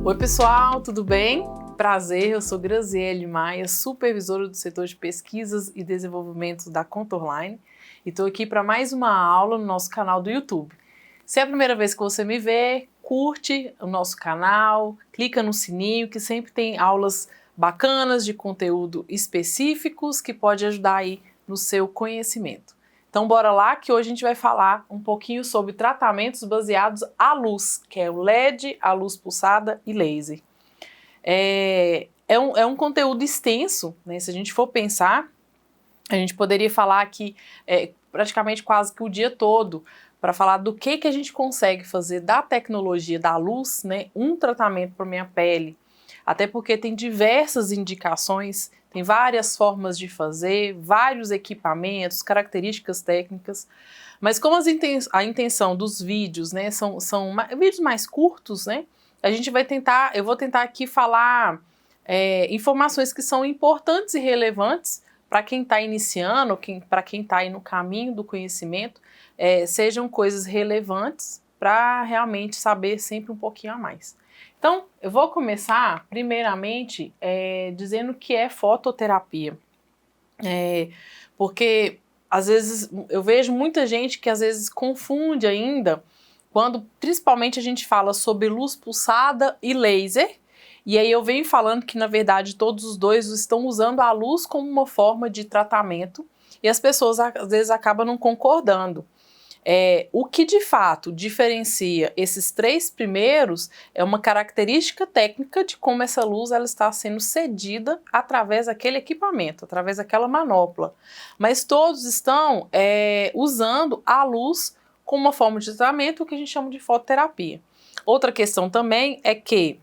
Oi pessoal, tudo bem? Prazer, eu sou Graziele Maia, supervisora do setor de pesquisas e desenvolvimento da Contourline e estou aqui para mais uma aula no nosso canal do YouTube. Se é a primeira vez que você me vê, curte o nosso canal, clica no sininho que sempre tem aulas bacanas de conteúdo específicos que pode ajudar aí no seu conhecimento. Então bora lá que hoje a gente vai falar um pouquinho sobre tratamentos baseados à luz, que é o LED, a luz pulsada e laser. É um conteúdo extenso, né? Se a gente for pensar, a gente poderia falar aqui praticamente quase que o dia todo para falar do que a gente consegue fazer da tecnologia da luz, né? Um tratamento para minha pele, até porque tem diversas indicações, tem várias formas de fazer, vários equipamentos, características técnicas, mas como a intenção dos vídeos, né, são vídeos mais curtos, né, eu vou tentar aqui falar informações que são importantes e relevantes para quem está iniciando, para quem está aí no caminho do conhecimento, sejam coisas relevantes para realmente saber sempre um pouquinho a mais. Então, eu vou começar, primeiramente, dizendo o que é fototerapia. Porque, às vezes, eu vejo muita gente que, às vezes, confunde ainda, quando, principalmente, a gente fala sobre luz pulsada e laser, e aí eu venho falando que, na verdade, todos os dois estão usando a luz como uma forma de tratamento, e as pessoas, às vezes, acabam não concordando. O que de fato diferencia esses três primeiros é uma característica técnica de como essa luz ela está sendo cedida através daquele equipamento, através daquela manopla. Mas todos estão usando a luz como uma forma de tratamento, o que a gente chama de fototerapia. Outra questão também é que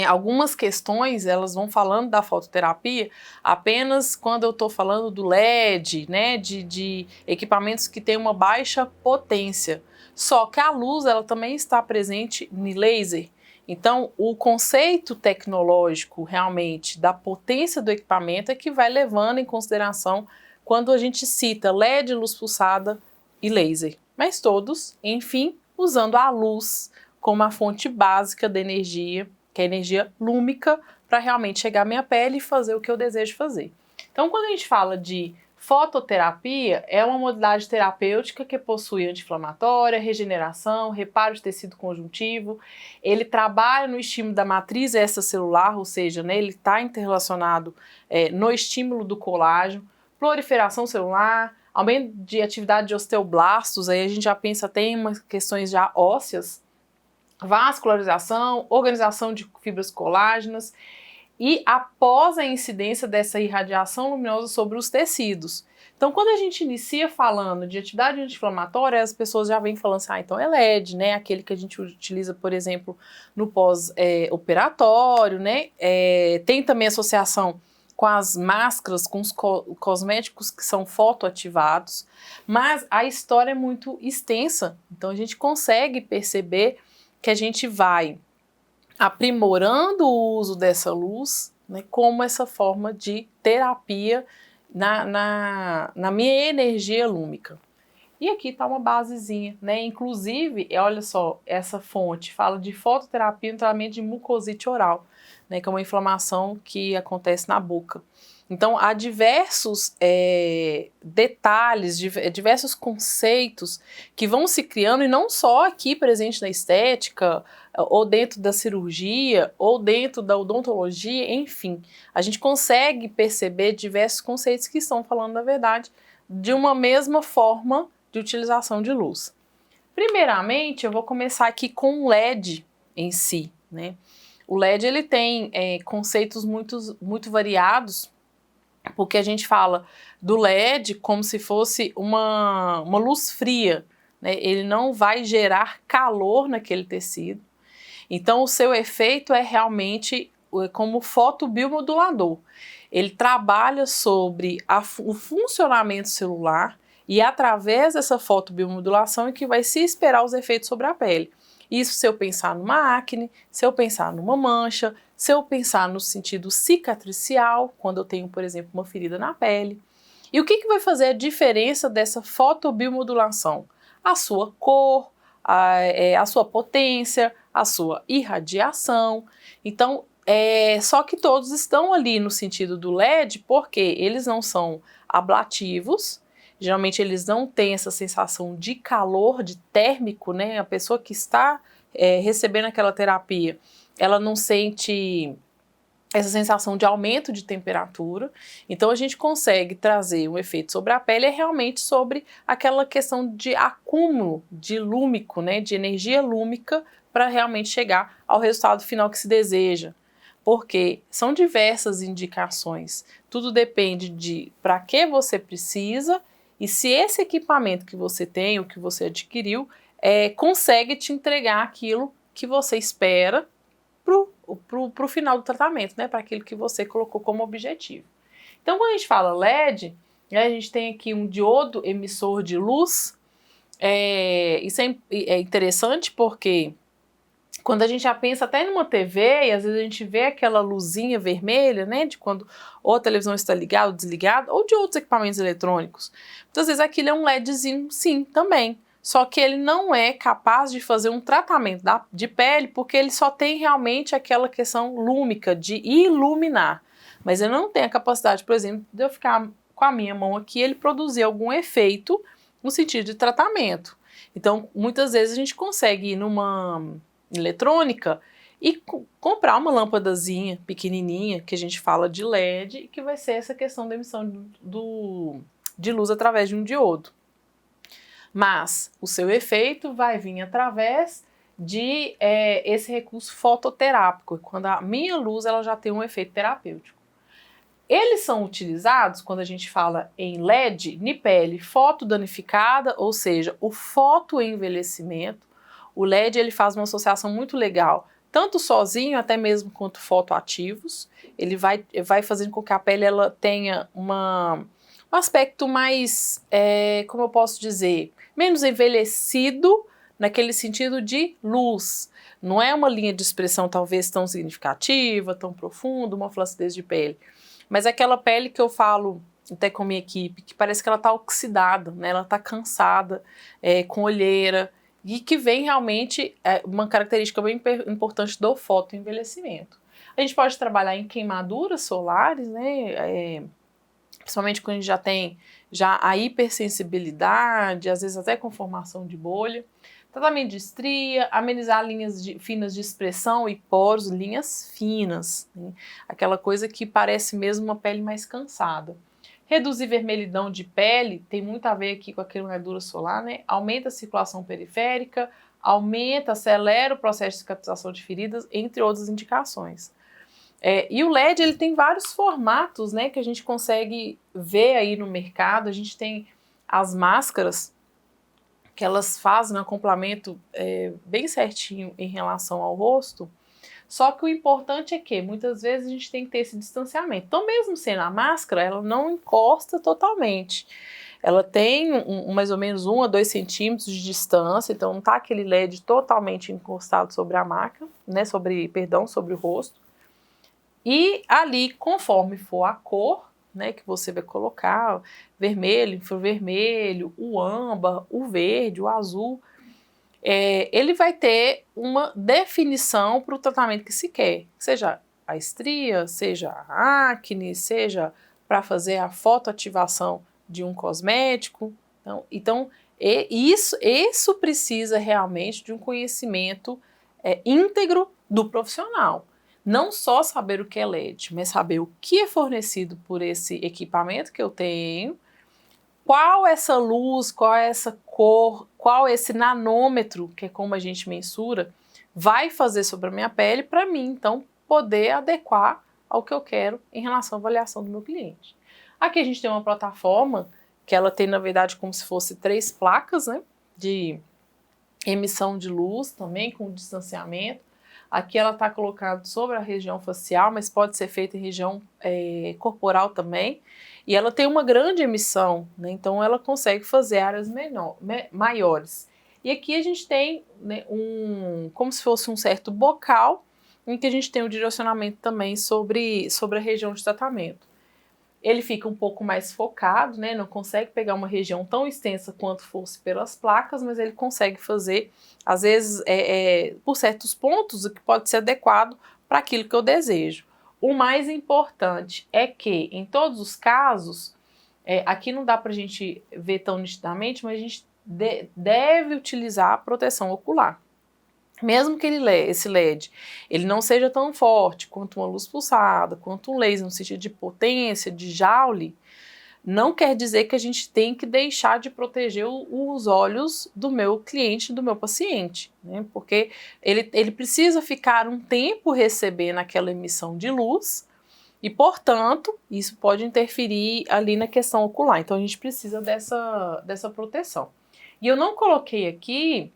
algumas questões, elas vão falando da fototerapia apenas quando eu estou falando do LED, né, de equipamentos que têm uma baixa potência. Só que a luz, ela também está presente no laser. Então, o conceito tecnológico, realmente, da potência do equipamento é que vai levando em consideração quando a gente cita LED, luz pulsada e laser. Mas todos, enfim, usando a luz como a fonte básica da energia, que é a energia lúmica, para realmente chegar à minha pele e fazer o que eu desejo fazer. Então, quando a gente fala de fototerapia, é uma modalidade terapêutica que possui anti-inflamatória, regeneração, reparo de tecido conjuntivo. Ele trabalha no estímulo da matriz extracelular, ou seja, né, ele está interrelacionado no estímulo do colágeno, proliferação celular, aumento de atividade de osteoblastos, aí a gente já pensa até em umas questões já ósseas, vascularização, organização de fibras colágenas e após a incidência dessa irradiação luminosa sobre os tecidos. Então, quando a gente inicia falando de atividade anti-inflamatória, as pessoas já vêm falando assim, então é LED, né? Aquele que a gente utiliza, por exemplo, no pós-operatório, né? Tem também associação com as máscaras, com os cosméticos que são fotoativados, mas a história é muito extensa, então a gente consegue perceber que a gente vai aprimorando o uso dessa luz, né, como essa forma de terapia na minha energia lúmica. E aqui está uma basezinha, né? Inclusive, olha só, essa fonte fala de fototerapia no tratamento de mucosite oral, né, que é uma inflamação que acontece na boca. Então, há diversos detalhes, diversos conceitos que vão se criando, e não só aqui presente na estética, ou dentro da cirurgia, ou dentro da odontologia, enfim. A gente consegue perceber diversos conceitos que estão falando, na verdade, de uma mesma forma de utilização de luz. Primeiramente, eu vou começar aqui com o LED em si, né? O LED ele tem conceitos muito variados, porque a gente fala do LED como se fosse uma luz fria, né? Ele não vai gerar calor naquele tecido. Então, o seu efeito é realmente como fotobiomodulador. Ele trabalha sobre o funcionamento celular e através dessa fotobiomodulação é que vai se esperar os efeitos sobre a pele. Isso se eu pensar numa acne, se eu pensar numa mancha, se eu pensar no sentido cicatricial, quando eu tenho, por exemplo, uma ferida na pele. E o que vai fazer a diferença dessa fotobiomodulação? A sua cor, a sua potência, a sua irradiação. Então, só que todos estão ali no sentido do LED, porque eles não são ablativos, geralmente eles não têm essa sensação de calor, de térmico, né? A pessoa que está recebendo aquela terapia, ela não sente essa sensação de aumento de temperatura. Então a gente consegue trazer um efeito sobre a pele realmente sobre aquela questão de acúmulo de lúmico, né, de energia lúmica para realmente chegar ao resultado final que se deseja. Porque são diversas indicações. Tudo depende de para que você precisa e se esse equipamento que você tem, ou que você adquiriu, consegue te entregar aquilo que você espera para o final do tratamento, né, para aquilo que você colocou como objetivo. Então, quando a gente fala LED, a gente tem aqui um diodo emissor de luz. Isso é interessante porque quando a gente já pensa até numa TV, e às vezes a gente vê aquela luzinha vermelha, né, de quando ou a televisão está ligada ou desligada, ou de outros equipamentos eletrônicos. Muitas vezes aquilo é um LEDzinho, sim, também. Só que ele não é capaz de fazer um tratamento de pele, porque ele só tem realmente aquela questão lúmica, de iluminar. Mas ele não tem a capacidade, por exemplo, de eu ficar com a minha mão aqui, ele produzir algum efeito no sentido de tratamento. Então, muitas vezes a gente consegue ir numa eletrônica e comprar uma lâmpadazinha pequenininha, que a gente fala de LED, que vai ser essa questão da emissão de luz através de um diodo. Mas o seu efeito vai vir através de esse recurso fototerápico, quando a minha luz ela já tem um efeito terapêutico. Eles são utilizados, quando a gente fala em LED, em pele fotodanificada, ou seja, o fotoenvelhecimento. O LED ele faz uma associação muito legal, tanto sozinho, até mesmo quanto fotoativos. Ele vai fazendo com que a pele ela tenha um aspecto mais, como eu posso dizer, menos envelhecido, naquele sentido de luz. Não é uma linha de expressão talvez tão significativa, tão profunda, uma flacidez de pele. Mas é aquela pele que eu falo até com a minha equipe, que parece que ela está oxidada, né? Ela está cansada, com olheira, e que vem realmente uma característica bem importante do fotoenvelhecimento. A gente pode trabalhar em queimaduras solares, né? Principalmente quando a gente já tem a hipersensibilidade, às vezes até com formação de bolha. Tratamento de estria, amenizar linhas finas de expressão e poros, linhas finas, né? Aquela coisa que parece mesmo uma pele mais cansada. Reduzir vermelhidão de pele, tem muito a ver aqui com a queimadura solar, né? Aumenta a circulação periférica, acelera o processo de cicatrização de feridas, entre outras indicações. E o LED ele tem vários formatos, né, que a gente consegue ver aí no mercado. A gente tem as máscaras, que elas fazem um acoplamento bem certinho em relação ao rosto, só que o importante é que muitas vezes a gente tem que ter esse distanciamento. Então, mesmo sendo a máscara, ela não encosta totalmente. Ela tem mais ou menos 1 a 2 centímetros de distância, então não está aquele LED totalmente encostado sobre a máquina, né, sobre o rosto. E ali, conforme for a cor, né, que você vai colocar, vermelho, infravermelho, o âmbar, o verde, o azul, ele vai ter uma definição para o tratamento que se quer, seja a estria, seja a acne, seja para fazer a fotoativação de um cosmético. Então isso precisa realmente de um conhecimento íntegro do profissional. Não só saber o que é LED, mas saber o que é fornecido por esse equipamento que eu tenho, qual essa luz, qual essa cor, qual esse nanômetro, que é como a gente mensura, vai fazer sobre a minha pele para mim, então, poder adequar ao que eu quero em relação à avaliação do meu cliente. Aqui a gente tem uma plataforma que ela tem, na verdade, como se fosse 3 placas, né, de emissão de luz também, com distanciamento. Aqui ela está colocada sobre a região facial, mas pode ser feita em região corporal também. E ela tem uma grande emissão, né? Então ela consegue fazer áreas maiores. E aqui a gente tem, né, como se fosse um certo bocal, em que a gente tem o direcionamento também sobre a região de tratamento. ele fica um pouco mais focado, né? Não consegue pegar uma região tão extensa quanto fosse pelas placas, mas ele consegue fazer, às vezes, por certos pontos, o que pode ser adequado para aquilo que eu desejo. O mais importante é que, em todos os casos, aqui não dá para a gente ver tão nitidamente, mas a gente deve utilizar a proteção ocular. Mesmo que esse LED ele não seja tão forte quanto uma luz pulsada, quanto um laser no sentido de potência, de Joule, não quer dizer que a gente tem que deixar de proteger os olhos do meu cliente, do meu paciente, né? Porque ele precisa ficar um tempo recebendo aquela emissão de luz e, portanto, isso pode interferir ali na questão ocular. Então, a gente precisa dessa proteção. E eu não coloquei aqui,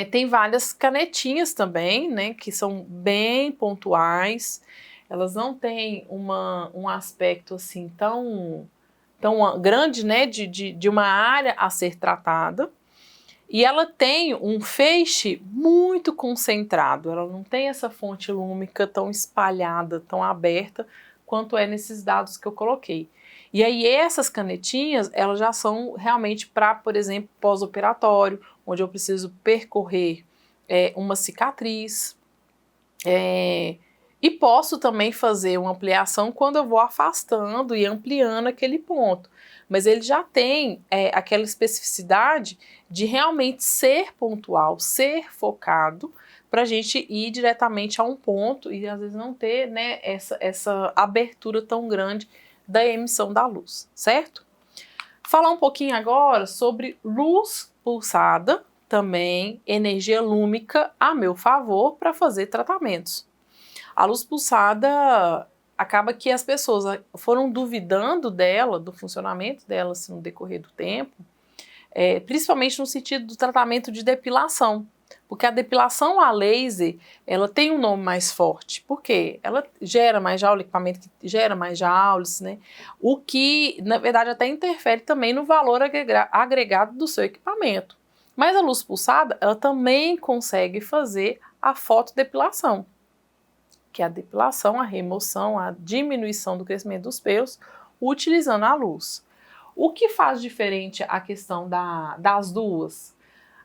tem várias canetinhas também, né, que são bem pontuais. Elas não têm um aspecto assim tão grande, né, de uma área a ser tratada. E ela tem um feixe muito concentrado, ela não tem essa fonte lúmica tão espalhada, tão aberta, quanto é nesses dados que eu coloquei. E aí essas canetinhas, elas já são realmente para, por exemplo, pós-operatório, onde eu preciso percorrer uma cicatriz, e posso também fazer uma ampliação quando eu vou afastando e ampliando aquele ponto. Mas ele já tem aquela especificidade de realmente ser pontual, ser focado, para a gente ir diretamente a um ponto e às vezes não ter, né, essa abertura tão grande da emissão da luz, certo? Falar um pouquinho agora sobre luz pulsada, também energia lúmica a meu favor para fazer tratamentos. A luz pulsada acaba que as pessoas foram duvidando dela, do funcionamento dela assim, no decorrer do tempo, principalmente no sentido do tratamento de depilação, porque a depilação a laser, ela tem um nome mais forte, porque ela gera mais Joule, equipamento que gera mais Joules, né? O que, na verdade, até interfere também no valor agregado do seu equipamento. Mas a luz pulsada, ela também consegue fazer a fotodepilação, que é a depilação, a remoção, a diminuição do crescimento dos pelos, utilizando a luz. O que faz diferente a questão das duas?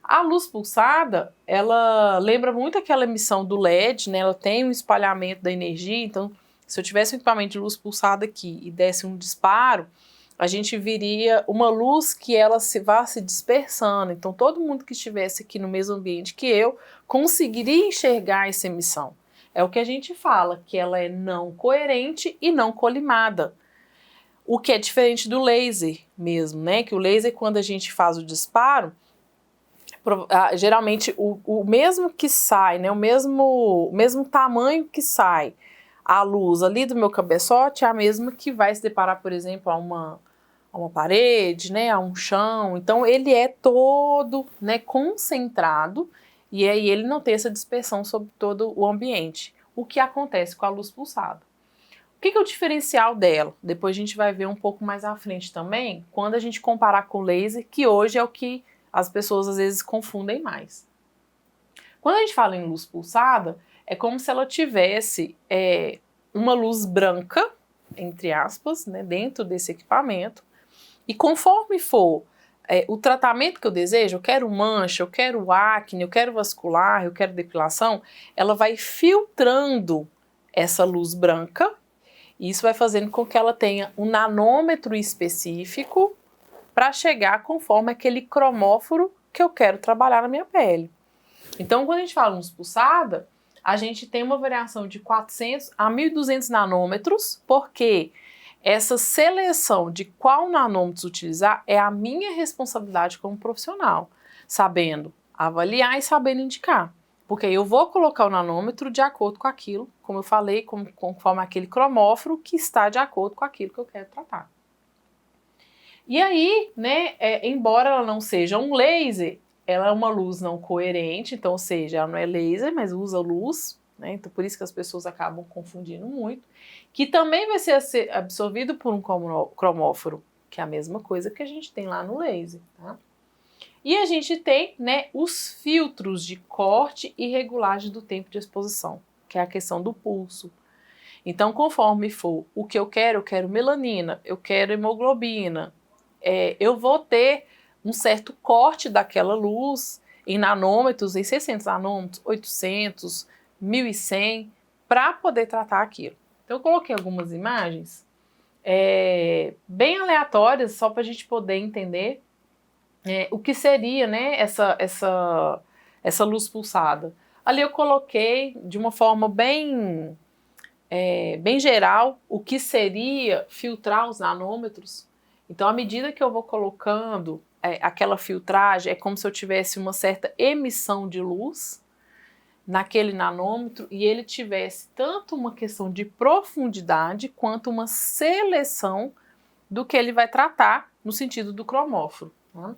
A luz pulsada, ela lembra muito aquela emissão do LED, né? Ela tem um espalhamento da energia, então se eu tivesse um equipamento de luz pulsada aqui e desse um disparo, a gente viria uma luz que ela vá se dispersando, então todo mundo que estivesse aqui no mesmo ambiente que eu conseguiria enxergar essa emissão. É o que a gente fala, que ela é não coerente e não colimada. O que é diferente do laser mesmo, né? Que o laser, quando a gente faz o disparo, geralmente o mesmo que sai, né? O mesmo tamanho que sai a luz ali do meu cabeçote é a mesma que vai se deparar, por exemplo, a uma parede, né? A um chão. Então ele é todo, né, concentrado e aí ele não tem essa dispersão sobre todo o ambiente. O que acontece com a luz pulsada? O que é o diferencial dela? Depois a gente vai ver um pouco mais à frente também, quando a gente comparar com o laser, que hoje é o que as pessoas às vezes confundem mais. Quando a gente fala em luz pulsada, é como se ela tivesse uma luz branca, entre aspas, né, dentro desse equipamento, e conforme for o tratamento que eu desejo, eu quero mancha, eu quero acne, eu quero vascular, eu quero depilação, ela vai filtrando essa luz branca, e isso vai fazendo com que ela tenha um nanômetro específico para chegar conforme aquele cromóforo que eu quero trabalhar na minha pele. Então, quando a gente fala luz pulsada, a gente tem uma variação de 400 a 1.200 nanômetros, porque essa seleção de qual nanômetros utilizar é a minha responsabilidade como profissional, sabendo avaliar e sabendo indicar. Porque eu vou colocar o nanômetro de acordo com aquilo, como eu falei, conforme aquele cromóforo que está de acordo com aquilo que eu quero tratar. E aí, né, embora ela não seja um laser, ela é uma luz não coerente, então, ou seja, ela não é laser, mas usa luz, né, então por isso que as pessoas acabam confundindo muito, que também vai ser absorvido por um cromóforo, que é a mesma coisa que a gente tem lá no laser, tá? E a gente tem, né, os filtros de corte e regulagem do tempo de exposição, que é a questão do pulso. Então, conforme for o que eu quero melanina, eu quero hemoglobina, eu vou ter um certo corte daquela luz em nanômetros, em 600 nanômetros, 800, 1100, para poder tratar aquilo. Então, eu coloquei algumas imagens bem aleatórias, só para a gente poder entender o que seria, né, essa luz pulsada. Ali eu coloquei de uma forma bem geral o que seria filtrar os nanômetros. Então, à medida que eu vou colocando aquela filtragem, é como se eu tivesse uma certa emissão de luz naquele nanômetro e ele tivesse tanto uma questão de profundidade quanto uma seleção do que ele vai tratar no sentido do cromóforo. Né?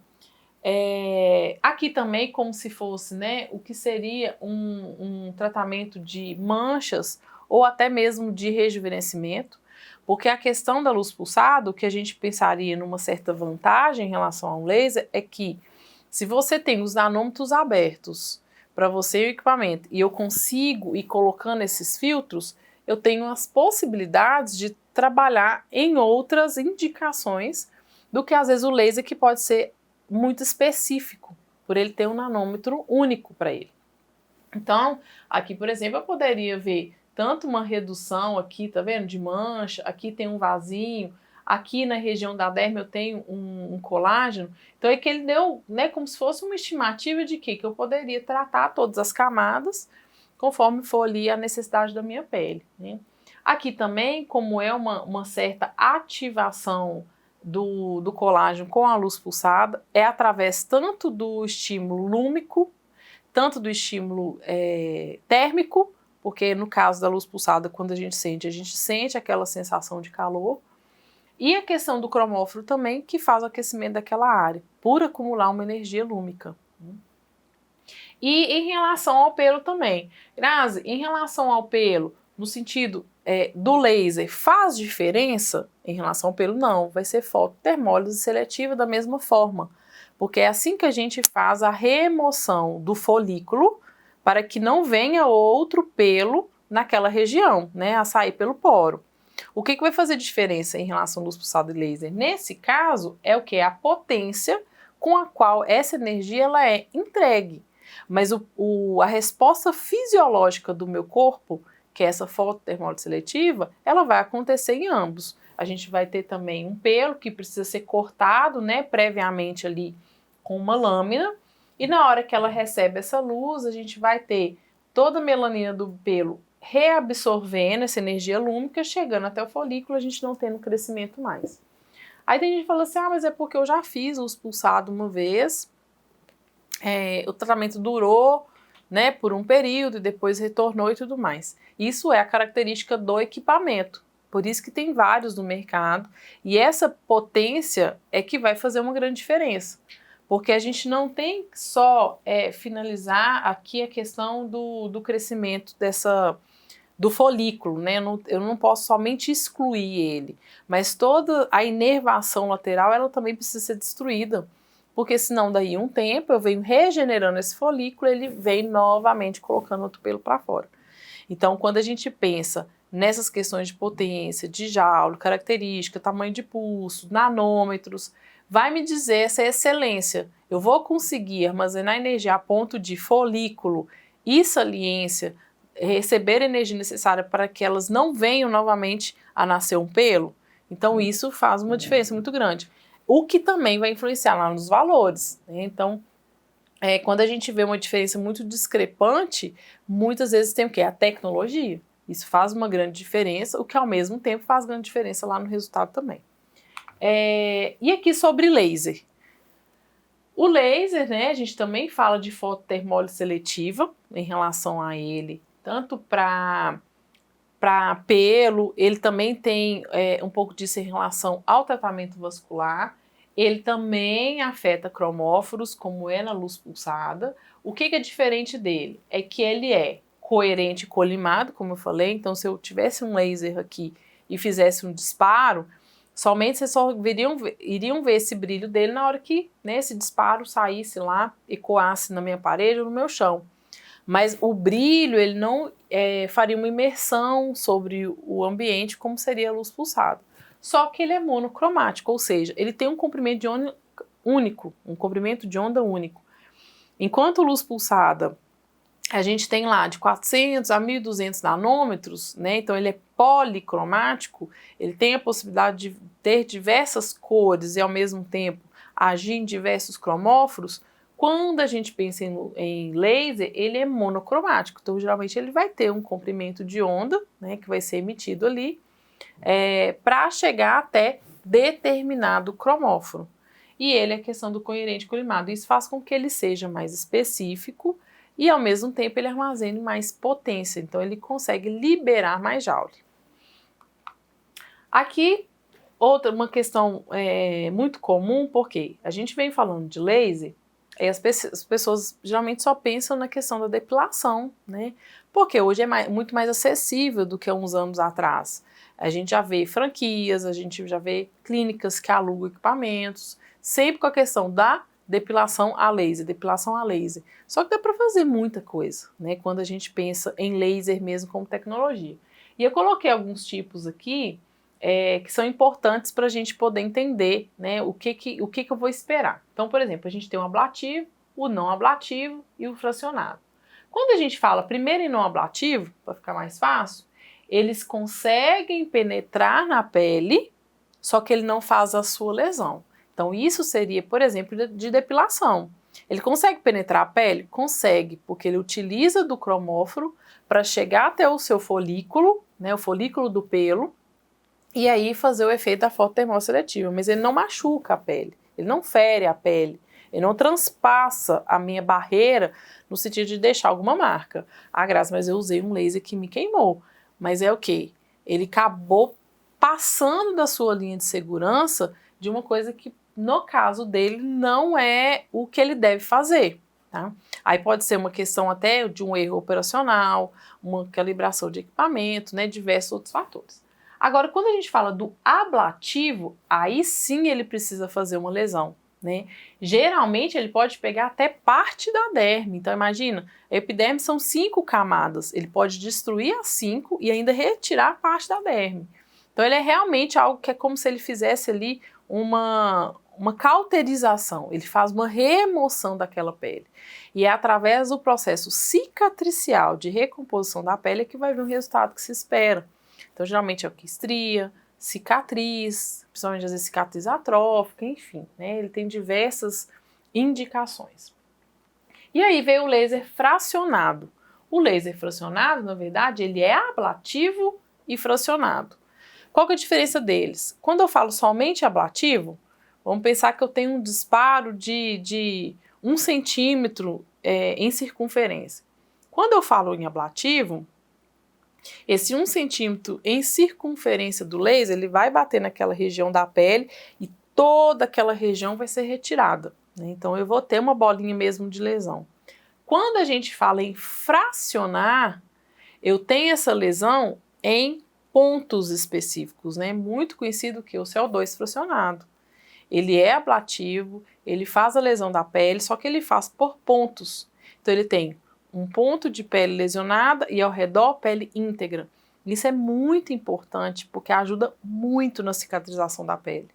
Aqui também como se fosse, né, o que seria um tratamento de manchas ou até mesmo de rejuvenescimento, porque a questão da luz pulsada, o que a gente pensaria numa certa vantagem em relação a um laser é que se você tem os nanômetros abertos para você e o equipamento e eu consigo ir colocando esses filtros, eu tenho as possibilidades de trabalhar em outras indicações do que às vezes o laser que pode ser muito específico, por ele ter um nanômetro único para ele. Então, aqui, por exemplo, eu poderia ver tanto uma redução aqui, tá vendo, de mancha, aqui tem um vasinho, aqui na região da derme eu tenho um colágeno. Então, é que ele deu, né, como se fosse uma estimativa de que eu poderia tratar todas as camadas conforme for ali a necessidade da minha pele. Né? Aqui também, como é uma certa ativação do colágeno com a luz pulsada, é através tanto do estímulo lúmico, tanto do estímulo térmico, porque no caso da luz pulsada, quando a gente sente aquela sensação de calor, e a questão do cromóforo também, que faz o aquecimento daquela área, por acumular uma energia lúmica. E em relação ao pelo também. Grazi, em relação ao pelo, no sentido do laser, faz diferença em relação ao pelo? Não, vai ser fototermólise seletiva da mesma forma, porque é assim que a gente faz a remoção do folículo para que não venha outro pelo naquela região, né, a sair pelo poro. O que vai fazer diferença em relação à luz pulsada e laser? Nesse caso, é o que? A potência com a qual essa energia ela é entregue. Mas a resposta fisiológica do meu corpo, que é essa fototermólise seletiva, ela vai acontecer em ambos. A gente vai ter também um pelo que precisa ser cortado, né, previamente ali com uma lâmina, e na hora que ela recebe essa luz, a gente vai ter toda a melanina do pelo reabsorvendo essa energia lúmica, chegando até o folículo, a gente não tendo crescimento mais. Aí tem gente que fala assim, mas é porque eu já fiz luz pulsada uma vez, o tratamento durou, né, por um período e depois retornou e tudo mais. Isso é a característica do equipamento, por isso que tem vários no mercado e essa potência é que vai fazer uma grande diferença, porque a gente não tem só finalizar aqui a questão do crescimento do folículo, né? Eu não posso somente excluir ele, mas toda a inervação lateral ela também precisa ser destruída, porque senão daí um tempo eu venho regenerando esse folículo, ele vem novamente colocando outro pelo para fora. Então, quando a gente pensa nessas questões de potência, de Joule, característica, tamanho de pulso, nanômetros, vai me dizer essa excelência. Eu vou conseguir armazenar energia a ponto de folículo e saliência receber a energia necessária para que elas não venham novamente a nascer um pelo. Então, isso faz uma diferença muito grande. O que também vai influenciar lá nos valores. Né? Então, quando a gente vê uma diferença muito discrepante, muitas vezes tem o quê? A tecnologia. Isso faz uma grande diferença, o que ao mesmo tempo faz grande diferença lá no resultado também. E aqui sobre laser. O laser, né, a gente também fala de fototermólise seletiva em relação a ele, tanto para pelo, ele também tem um pouco disso em relação ao tratamento vascular, ele também afeta cromóforos, como é na luz pulsada. O que é diferente dele? É que ele é coerente e colimado, como eu falei, então se eu tivesse um laser aqui e fizesse um disparo, somente vocês só iriam ver esse brilho dele na hora que, né, esse disparo saísse lá, ecoasse na minha parede ou no meu chão. mas o brilho, ele não faria uma imersão sobre o ambiente como seria a luz pulsada. Só que ele é monocromático, ou seja, ele tem um comprimento de onda único, um comprimento de onda único. Enquanto luz pulsada, a gente tem lá de 400 a 1.200 nanômetros, né? Então ele é policromático, ele tem a possibilidade de ter diversas cores e ao mesmo tempo agir em diversos cromóforos. Quando a gente pensa em laser, ele é monocromático, então geralmente ele vai ter um comprimento de onda, né, que vai ser emitido ali, para chegar até determinado cromóforo. E ele é questão do coerente colimado. Isso faz com que ele seja mais específico e, ao mesmo tempo, ele armazene mais potência. Então, ele consegue liberar mais Joule. Aqui, uma questão muito comum, porque a gente vem falando de laser, e as pessoas geralmente só pensam na questão da depilação, né? Porque hoje é muito mais acessível do que uns anos atrás. A gente já vê franquias, a gente já vê clínicas que alugam equipamentos, sempre com a questão da depilação a laser, depilação a laser. Só que dá para fazer muita coisa, né? Quando a gente pensa em laser mesmo como tecnologia. E eu coloquei alguns tipos aqui que são importantes para a gente poder entender, né, o que eu vou esperar. Então, por exemplo, a gente tem o ablativo, o não ablativo e o fracionado. Quando a gente fala primeiro em não ablativo, para ficar mais fácil, eles conseguem penetrar na pele, só que ele não faz a sua lesão. Então, isso seria, por exemplo, de depilação. Ele consegue penetrar a pele? Consegue, porque ele utiliza do cromóforo para chegar até o seu folículo, né, o folículo do pelo, e aí fazer o efeito da fototermoseletiva, mas ele não machuca a pele, ele não fere a pele, ele não transpassa a minha barreira no sentido de deixar alguma marca. Ah, Graça, mas eu usei um laser que me queimou. Mas é o quê? Ele acabou passando da sua linha de segurança de uma coisa que, no caso dele, não é o que ele deve fazer. Tá? Aí pode ser uma questão até de um erro operacional, uma calibração de equipamento, né, diversos outros fatores. Agora, quando a gente fala do ablativo, aí sim ele precisa fazer uma lesão, né? Geralmente ele pode pegar até parte da derme. Então imagina, a epiderme são 5 camadas, ele pode destruir as 5 e ainda retirar parte da derme. Então ele é realmente algo que é como se ele fizesse ali uma cauterização, ele faz uma remoção daquela pele. E é através do processo cicatricial de recomposição da pele que vai vir o resultado que se espera. Então, geralmente é o que estria, cicatriz, principalmente às vezes cicatriz atrófica, enfim, né? Ele tem diversas indicações. E aí veio o laser fracionado. O laser fracionado, na verdade, ele é ablativo e fracionado. Qual que é a diferença deles? Quando eu falo somente ablativo, vamos pensar que eu tenho um disparo de 1 centímetro em circunferência. Quando eu falo em ablativo, esse 1 centímetro em circunferência do laser, ele vai bater naquela região da pele e toda aquela região vai ser retirada, né? Então eu vou ter uma bolinha mesmo de lesão. Quando a gente fala em fracionar, eu tenho essa lesão em pontos específicos, né? Muito conhecido que o CO2 fracionado. Ele é ablativo, ele faz a lesão da pele, só que ele faz por pontos. Então ele tem um ponto de pele lesionada e ao redor pele íntegra. Isso é muito importante porque ajuda muito na cicatrização da pele.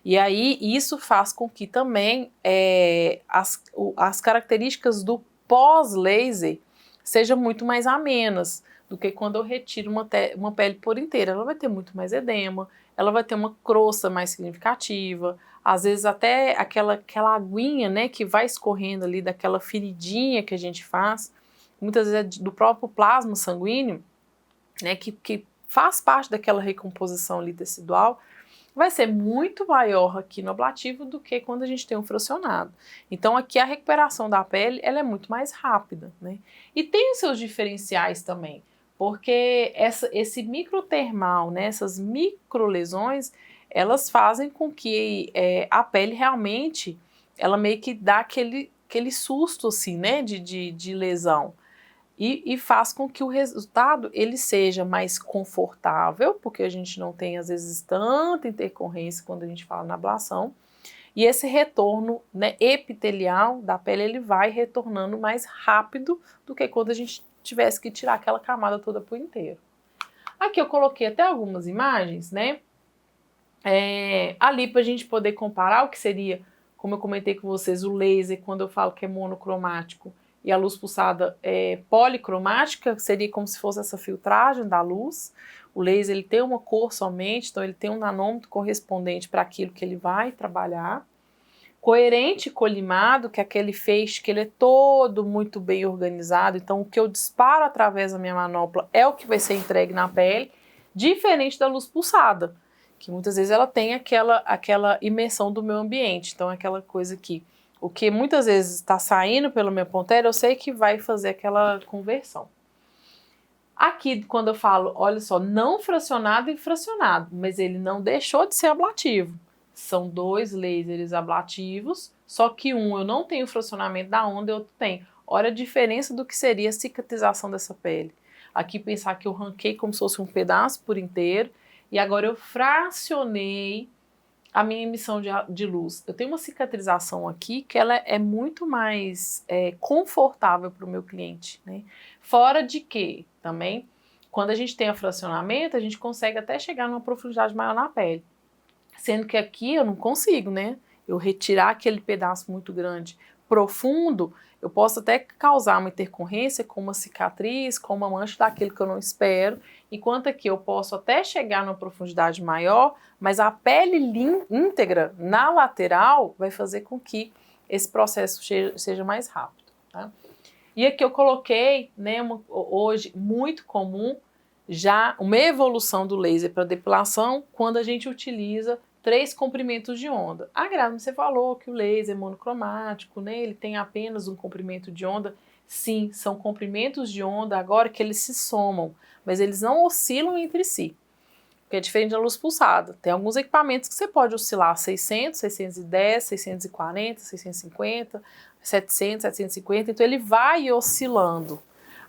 E aí isso faz com que também as características do pós-laser sejam muito mais amenas do que quando eu retiro uma pele por inteira. Ela vai ter muito mais edema, ela vai ter uma crosta mais significativa, às vezes até aquela aguinha, né, que vai escorrendo ali daquela feridinha que a gente faz, muitas vezes é do próprio plasma sanguíneo, né, que faz parte daquela recomposição ali tecidual, vai ser muito maior aqui no ablativo do que quando a gente tem um fracionado. Então aqui a recuperação da pele ela é muito mais rápida, né? E tem os seus diferenciais também, porque esse microtermal, né, essas microlesões, elas fazem com que a pele realmente, ela meio que dá aquele susto assim, né, de lesão. E faz com que o resultado ele seja mais confortável, porque a gente não tem às vezes tanta intercorrência quando a gente fala na ablação, e esse retorno, né, epitelial da pele, ele vai retornando mais rápido do que quando a gente tivesse que tirar aquela camada toda por inteiro. Aqui eu coloquei até algumas imagens, né, ali para a gente poder comparar o que seria, como eu comentei com vocês, o laser, quando eu falo que é monocromático, e a luz pulsada é policromática, que seria como se fosse essa filtragem da luz. O laser ele tem uma cor somente, então ele tem um nanômetro correspondente para aquilo que ele vai trabalhar. Coerente e colimado, que é aquele feixe que ele é todo muito bem organizado, então o que eu disparo através da minha manopla é o que vai ser entregue na pele, diferente da luz pulsada, que muitas vezes ela tem aquela imersão do meio ambiente, então aquela coisa que o que muitas vezes está saindo pelo meu ponteiro, eu sei que vai fazer aquela conversão. Aqui, quando eu falo, olha só, não fracionado e fracionado, mas ele não deixou de ser ablativo. São dois lasers ablativos, só que um eu não tenho fracionamento da onda e outro tem. Olha a diferença do que seria a cicatrização dessa pele. Aqui pensar que eu ranquei como se fosse um pedaço por inteiro e agora eu fracionei a minha emissão de luz. Eu tenho uma cicatrização aqui que ela é muito mais confortável para o meu cliente, né? Fora de que, também, quando a gente tem a fracionamento, a gente consegue até chegar numa profundidade maior na pele. Sendo que aqui eu não consigo, né? Eu retirar aquele pedaço muito grande, profundo, eu posso até causar uma intercorrência com uma cicatriz, com uma mancha daquilo que eu não espero, enquanto aqui eu posso até chegar numa profundidade maior, mas a pele íntegra na lateral vai fazer com que esse processo seja mais rápido, tá? E aqui eu coloquei, né, hoje muito comum, já uma evolução do laser para depilação, quando a gente utiliza 3 comprimentos de onda. A Grazi, você falou que o laser é monocromático, né? Ele tem apenas um comprimento de onda. Sim, são comprimentos de onda agora que eles se somam, mas eles não oscilam entre si, porque é diferente da luz pulsada. Tem alguns equipamentos que você pode oscilar 600, 610, 640, 650, 700, 750, então ele vai oscilando.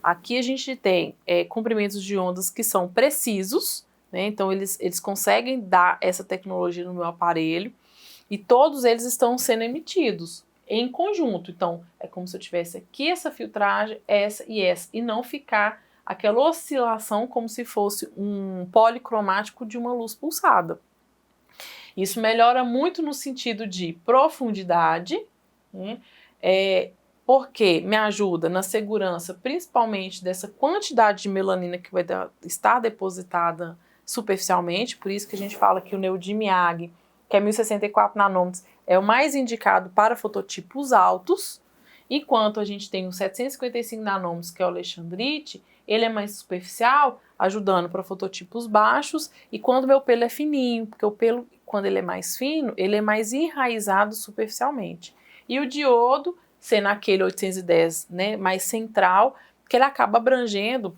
Aqui a gente tem comprimentos de ondas que são precisos, né? Então eles conseguem dar essa tecnologia no meu aparelho e todos eles estão sendo emitidos em conjunto. Então é como se eu tivesse aqui essa filtragem, essa, e não ficar aquela oscilação como se fosse um policromático de uma luz pulsada. Isso melhora muito no sentido de profundidade, né? Porque me ajuda na segurança, principalmente dessa quantidade de melanina que vai estar depositada superficialmente, por isso que a gente fala que o Neodymium, que é 1064 nanômetros, é o mais indicado para fototipos altos, enquanto a gente tem o 755 nanômetros, que é o Alexandrite, ele é mais superficial, ajudando para fototipos baixos, e quando meu pelo é fininho, porque o pelo, quando ele é mais fino, ele é mais enraizado superficialmente. E o diodo, sendo aquele 810, né, mais central, que ele acaba abrangendo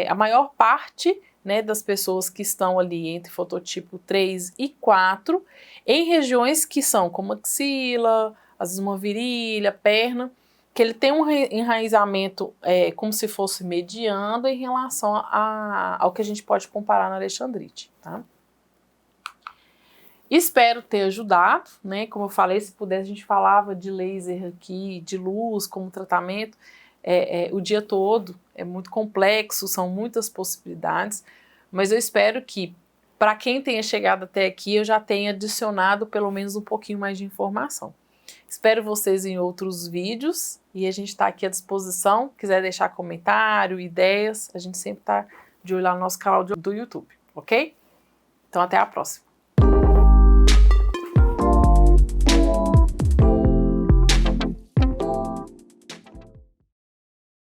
a maior parte, né, das pessoas que estão ali entre fototipo 3 e 4, em regiões que são como axila, às vezes uma virilha, perna, que ele tem um enraizamento como se fosse mediano em relação ao que a gente pode comparar na Alexandrite, tá? Espero ter ajudado, né? Como eu falei, se pudesse, a gente falava de laser aqui, de luz como tratamento o dia todo. É muito complexo, são muitas possibilidades, mas eu espero que, para quem tenha chegado até aqui, eu já tenha adicionado pelo menos um pouquinho mais de informação. Espero vocês em outros vídeos e a gente está aqui à disposição. Quiser deixar comentário, ideias, a gente sempre está de olho lá no nosso canal do YouTube, ok? Então até a próxima.